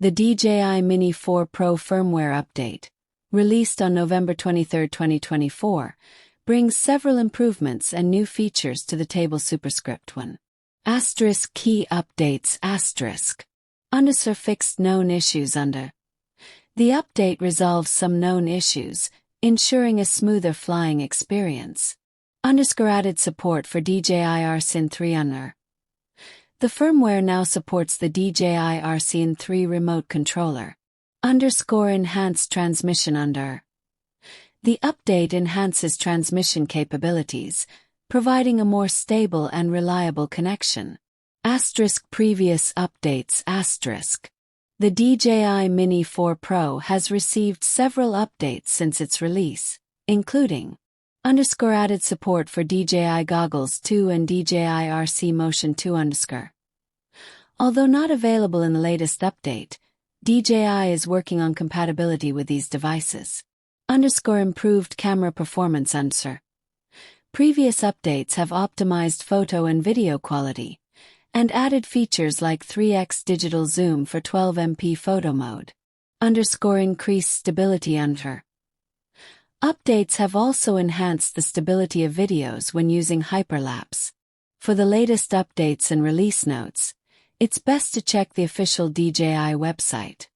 The DJI Mini 4 Pro firmware update, released on November 23, 2024, brings several improvements and new features to the table superscript 1. Asterisk key updates asterisk. Underscore fixed known issues under. The update resolves some known issues, ensuring a smoother flying experience. Underscore added support for DJI RCN 3 under. The firmware now supports the DJI RCN 3 remote controller. Underscore enhanced transmission under. The update enhances transmission capabilities, providing a more stable and reliable connection. Asterisk previous updates asterisk. The DJI Mini 4 Pro has received several updates since its release, including underscore added support for DJI Goggles 2 and DJI RC Motion 2 underscore. Although not available in the latest update, DJI is working on compatibility with these devices. Underscore improved camera performance underscore. Previous updates have optimized photo and video quality, and added features like 3x digital zoom for 12MP photo mode. Underscore increased stability under. Updates have also enhanced the stability of videos when using hyperlapse. For the latest updates and release notes, it's best to check the official DJI website.